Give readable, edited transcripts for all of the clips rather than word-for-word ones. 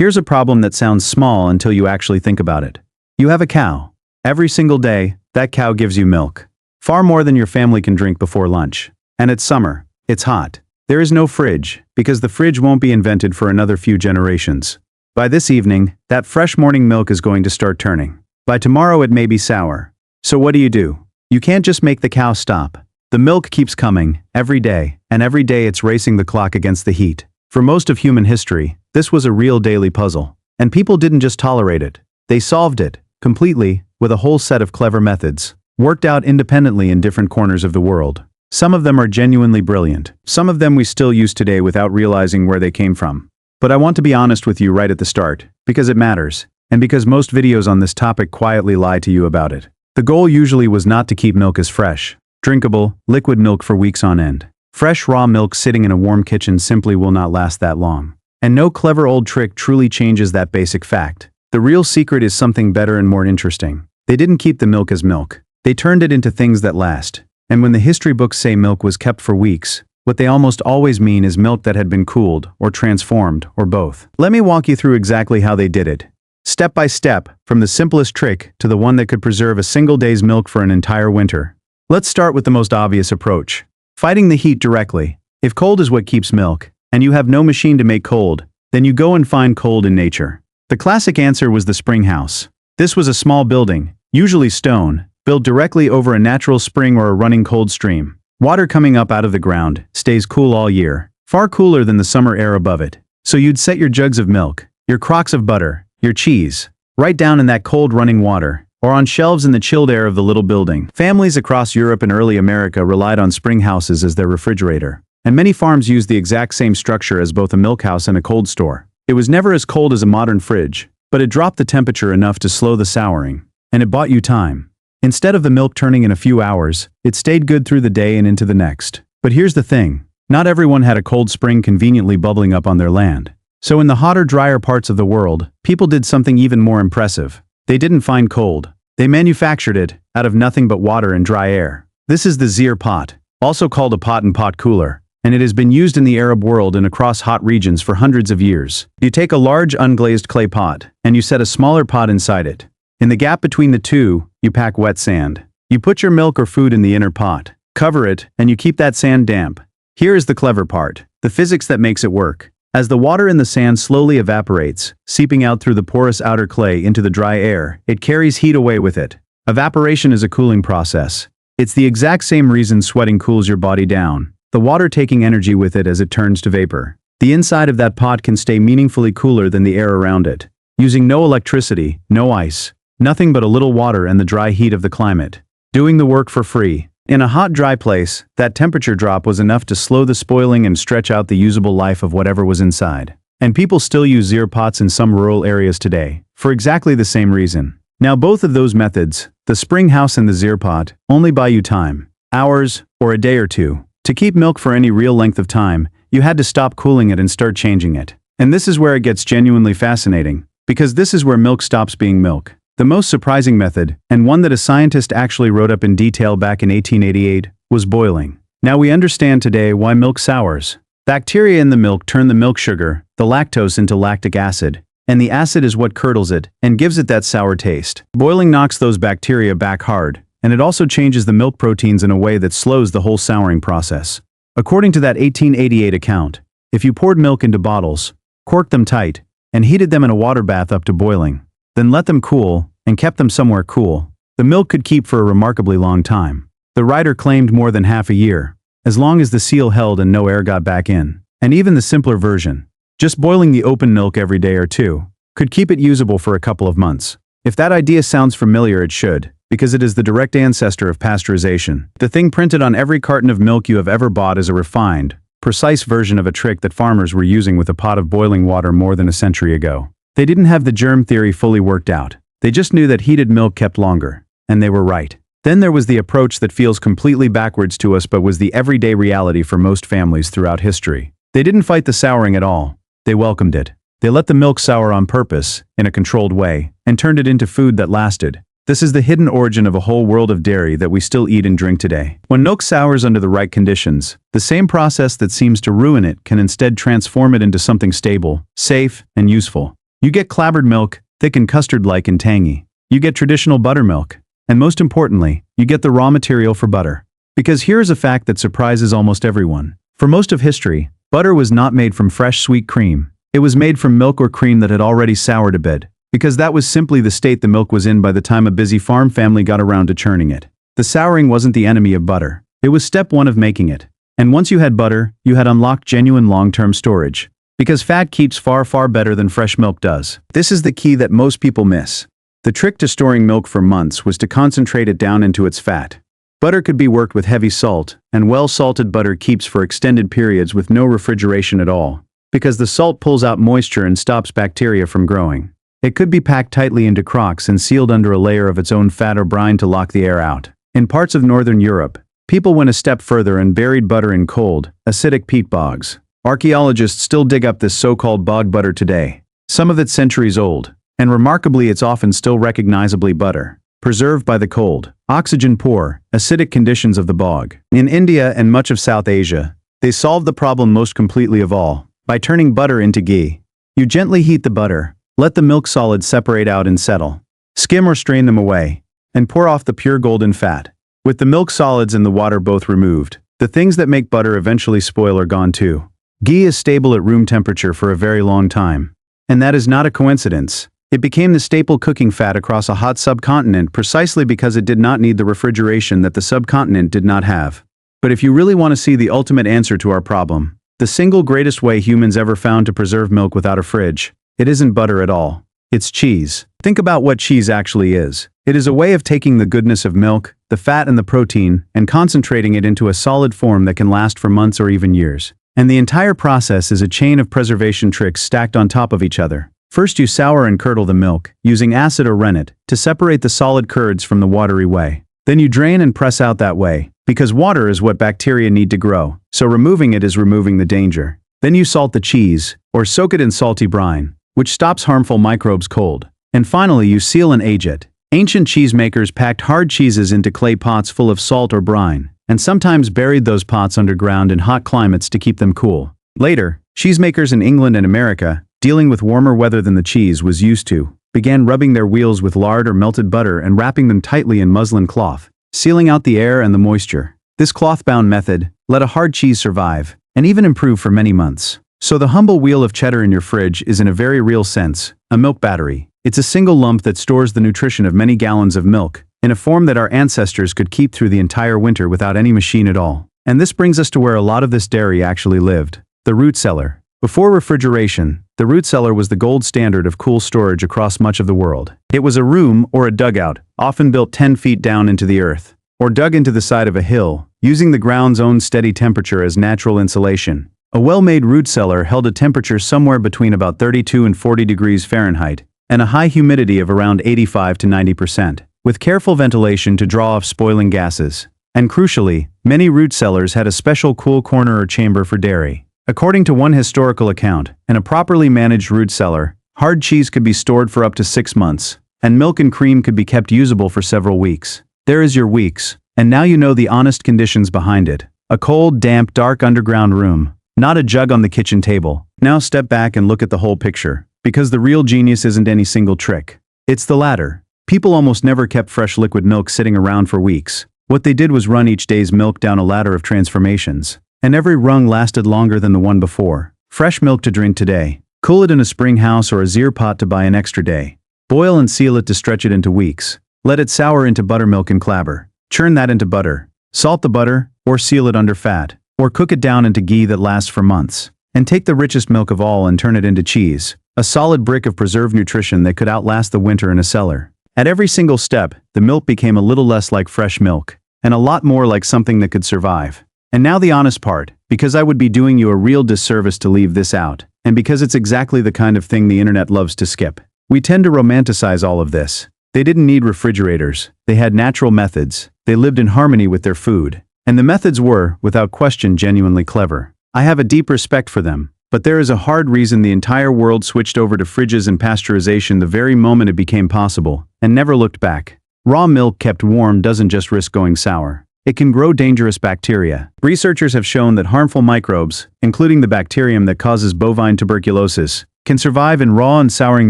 Here's a problem that sounds small until you actually think about it. You have a cow. Every single day, that cow gives you milk. Far more than your family can drink before lunch. And it's summer. It's hot. There is no fridge, because the fridge won't be invented for another few generations. By this evening, that fresh morning milk is going to start turning. By tomorrow it may be sour. So what do? You can't just make the cow stop. The milk keeps coming, every day, and every day it's racing the clock against the heat. For most of human history, this was a real daily puzzle. And people didn't just tolerate it. They solved it, completely, with a whole set of clever methods, worked out independently in different corners of the world. Some of them are genuinely brilliant. Some of them we still use today without realizing where they came from. But I want to be honest with you right at the start, because it matters, and because most videos on this topic quietly lie to you about it. The goal usually was not to keep milk as fresh, drinkable, liquid milk for weeks on end. Fresh raw milk sitting in a warm kitchen simply will not last that long. And no clever old trick truly changes that basic fact. The real secret is something better and more interesting. They didn't keep the milk as milk. They turned it into things that last. And when the history books say milk was kept for weeks, what they almost always mean is milk that had been cooled, or transformed, or both. Let me walk you through exactly how they did it. Step by step, from the simplest trick to the one that could preserve a single day's milk for an entire winter. Let's start with the most obvious approach. Fighting the heat directly. If cold is what keeps milk, and you have no machine to make cold, then you go and find cold in nature. The classic answer was the spring house. This was a small building, usually stone, built directly over a natural spring or a running cold stream. Water coming up out of the ground, stays cool all year, far cooler than the summer air above it. So you'd set your jugs of milk, your crocks of butter, your cheese, right down in that cold running water, or on shelves in the chilled air of the little building. Families across Europe and early America relied on spring houses as their refrigerator, and many farms used the exact same structure as both a milk house and a cold store. It was never as cold as a modern fridge, but it dropped the temperature enough to slow the souring, and it bought you time. Instead of the milk turning in a few hours, it stayed good through the day and into the next. But here's the thing, not everyone had a cold spring conveniently bubbling up on their land. So in the hotter, drier parts of the world, people did something even more impressive. They didn't find cold. They manufactured it, out of nothing but water and dry air. This is the zeer pot, also called a pot-and-pot cooler, and it has been used in the Arab world and across hot regions for hundreds of years. You take a large unglazed clay pot, and you set a smaller pot inside it. In the gap between the two, you pack wet sand. You put your milk or food in the inner pot, cover it, and you keep that sand damp. Here is the clever part, the physics that makes it work. As the water in the sand slowly evaporates, seeping out through the porous outer clay into the dry air, it carries heat away with it. Evaporation is a cooling process. It's the exact same reason sweating cools your body down, the water taking energy with it as it turns to vapor. The inside of that pot can stay meaningfully cooler than the air around it, using no electricity, no ice, nothing but a little water and the dry heat of the climate, doing the work for free. In a hot, dry place, that temperature drop was enough to slow the spoiling and stretch out the usable life of whatever was inside. And people still use zeer pots in some rural areas today, for exactly the same reason. Now both of those methods, the spring house and the zeer pot, only buy you time, hours, or a day or two. To keep milk for any real length of time, you had to stop cooling it and start changing it. And this is where it gets genuinely fascinating, because this is where milk stops being milk. The most surprising method, and one that a scientist actually wrote up in detail back in 1888, was boiling. Now we understand today why milk sours. Bacteria in the milk turn the milk sugar, the lactose, into lactic acid, and the acid is what curdles it and gives it that sour taste. Boiling knocks those bacteria back hard, and it also changes the milk proteins in a way that slows the whole souring process. According to that 1888 account, if you poured milk into bottles, corked them tight, and heated them in a water bath up to boiling, then let them cool, and kept them somewhere cool, the milk could keep for a remarkably long time. The writer claimed more than half a year, as long as the seal held and no air got back in. And even the simpler version, just boiling the open milk every day or two, could keep it usable for a couple of months. If that idea sounds familiar, it should, because it is the direct ancestor of pasteurization. The thing printed on every carton of milk you have ever bought is a refined, precise version of a trick that farmers were using with a pot of boiling water more than a century ago. They didn't have the germ theory fully worked out. They just knew that heated milk kept longer. And they were right. Then there was the approach that feels completely backwards to us but was the everyday reality for most families throughout history. They didn't fight the souring at all. They welcomed it. They let the milk sour on purpose, in a controlled way, and turned it into food that lasted. This is the hidden origin of a whole world of dairy that we still eat and drink today. When milk sours under the right conditions, the same process that seems to ruin it can instead transform it into something stable, safe, and useful. You get clabbered milk, thick and custard-like and tangy. You get traditional buttermilk. And most importantly, you get the raw material for butter. Because here is a fact that surprises almost everyone. For most of history, butter was not made from fresh sweet cream. It was made from milk or cream that had already soured a bit, because that was simply the state the milk was in by the time a busy farm family got around to churning it. The souring wasn't the enemy of butter. It was step one of making it. And once you had butter, you had unlocked genuine long-term storage. Because fat keeps far, far better than fresh milk does. This is the key that most people miss. The trick to storing milk for months was to concentrate it down into its fat. Butter could be worked with heavy salt, and well-salted butter keeps for extended periods with no refrigeration at all, because the salt pulls out moisture and stops bacteria from growing. It could be packed tightly into crocks and sealed under a layer of its own fat or brine to lock the air out. In parts of northern Europe, people went a step further and buried butter in cold, acidic peat bogs. Archaeologists still dig up this so-called bog butter today. Some of it's centuries old, and remarkably it's often still recognizably butter, preserved by the cold, oxygen-poor, acidic conditions of the bog. In India and much of South Asia, they solved the problem most completely of all, by turning butter into ghee. You gently heat the butter, let the milk solids separate out and settle. Skim or strain them away, and pour off the pure golden fat. With the milk solids and the water both removed, the things that make butter eventually spoil are gone too. Ghee is stable at room temperature for a very long time. And that is not a coincidence. It became the staple cooking fat across a hot subcontinent precisely because it did not need the refrigeration that the subcontinent did not have. But if you really want to see the ultimate answer to our problem, the single greatest way humans ever found to preserve milk without a fridge, it isn't butter at all. It's cheese. Think about what cheese actually is. It is a way of taking the goodness of milk, the fat and the protein, and concentrating it into a solid form that can last for months or even years. And the entire process is a chain of preservation tricks stacked on top of each other. First you sour and curdle the milk, using acid or rennet, to separate the solid curds from the watery whey. Then you drain and press out that whey, because water is what bacteria need to grow, so removing it is removing the danger. Then you salt the cheese, or soak it in salty brine, which stops harmful microbes cold. And finally you seal and age it. Ancient cheesemakers packed hard cheeses into clay pots full of salt or brine, and sometimes buried those pots underground in hot climates to keep them cool. Later, cheesemakers in England and America, dealing with warmer weather than the cheese was used to, began rubbing their wheels with lard or melted butter and wrapping them tightly in muslin cloth, sealing out the air and the moisture. This cloth-bound method let a hard cheese survive, and even improve for many months. So the humble wheel of cheddar in your fridge is in a very real sense, a milk battery. It's a single lump that stores the nutrition of many gallons of milk, in a form that our ancestors could keep through the entire winter without any machine at all. And this brings us to where a lot of this dairy actually lived, the root cellar. Before refrigeration, the root cellar was the gold standard of cool storage across much of the world. It was a room or a dugout, often built 10 feet down into the earth, or dug into the side of a hill, using the ground's own steady temperature as natural insulation. A well-made root cellar held a temperature somewhere between about 32 and 40 degrees Fahrenheit, and a high humidity of around 85 to 90%, with careful ventilation to draw off spoiling gases. And crucially, many root cellars had a special cool corner or chamber for dairy. According to one historical account, in a properly managed root cellar, hard cheese could be stored for up to 6 months, and milk and cream could be kept usable for several weeks. There is your weeks, and now you know the honest conditions behind it. A cold, damp, dark underground room, not a jug on the kitchen table. Now step back and look at the whole picture, because the real genius isn't any single trick. It's the latter. People almost never kept fresh liquid milk sitting around for weeks. What they did was run each day's milk down a ladder of transformations. And every rung lasted longer than the one before. Fresh milk to drink today. Cool it in a spring house or a zeer pot to buy an extra day. Boil and seal it to stretch it into weeks. Let it sour into buttermilk and clabber. Churn that into butter. Salt the butter, or seal it under fat. Or cook it down into ghee that lasts for months. And take the richest milk of all and turn it into cheese. A solid brick of preserved nutrition that could outlast the winter in a cellar. At every single step, the milk became a little less like fresh milk, and a lot more like something that could survive. And now the honest part, because I would be doing you a real disservice to leave this out, and because it's exactly the kind of thing the internet loves to skip. We tend to romanticize all of this. They didn't need refrigerators. They had natural methods. They lived in harmony with their food. And the methods were, without question, genuinely clever. I have a deep respect for them. But there is a hard reason the entire world switched over to fridges and pasteurization the very moment it became possible, and never looked back. Raw milk kept warm doesn't just risk going sour. It can grow dangerous bacteria. Researchers have shown that harmful microbes, including the bacterium that causes bovine tuberculosis, can survive in raw and souring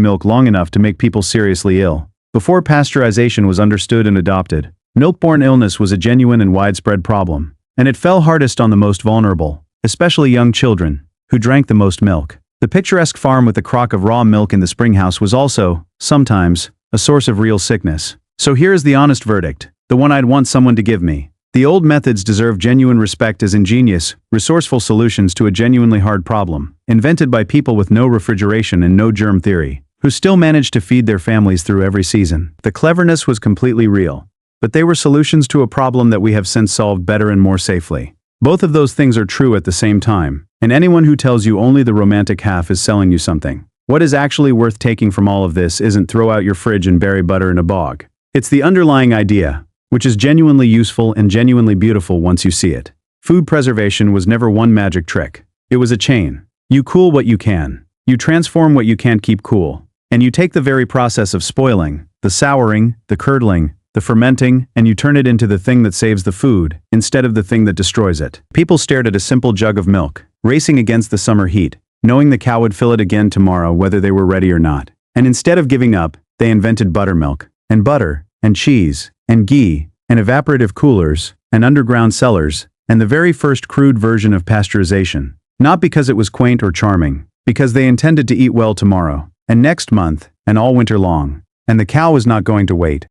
milk long enough to make people seriously ill. Before pasteurization was understood and adopted, milk-borne illness was a genuine and widespread problem, and it fell hardest on the most vulnerable, especially young children, who drank the most milk. The picturesque farm with the crock of raw milk in the springhouse was also, sometimes, a source of real sickness. So here is the honest verdict, the one I'd want someone to give me. The old methods deserve genuine respect as ingenious, resourceful solutions to a genuinely hard problem, invented by people with no refrigeration and no germ theory, who still managed to feed their families through every season. The cleverness was completely real, but they were solutions to a problem that we have since solved better and more safely. Both of those things are true at the same time, and anyone who tells you only the romantic half is selling you something. What is actually worth taking from all of this isn't throw out your fridge and bury butter in a bog. It's the underlying idea, which is genuinely useful and genuinely beautiful once you see it. Food preservation was never one magic trick. It was a chain. You cool what you can. You transform what you can't keep cool. And you take the very process of spoiling, the souring, the curdling, the fermenting, and you turn it into the thing that saves the food, instead of the thing that destroys it. People stared at a simple jug of milk, racing against the summer heat, knowing the cow would fill it again tomorrow whether they were ready or not. And instead of giving up, they invented buttermilk, and butter, and cheese, and ghee, and evaporative coolers, and underground cellars, and the very first crude version of pasteurization. Not because it was quaint or charming, because they intended to eat well tomorrow, and next month, and all winter long. And the cow was not going to wait.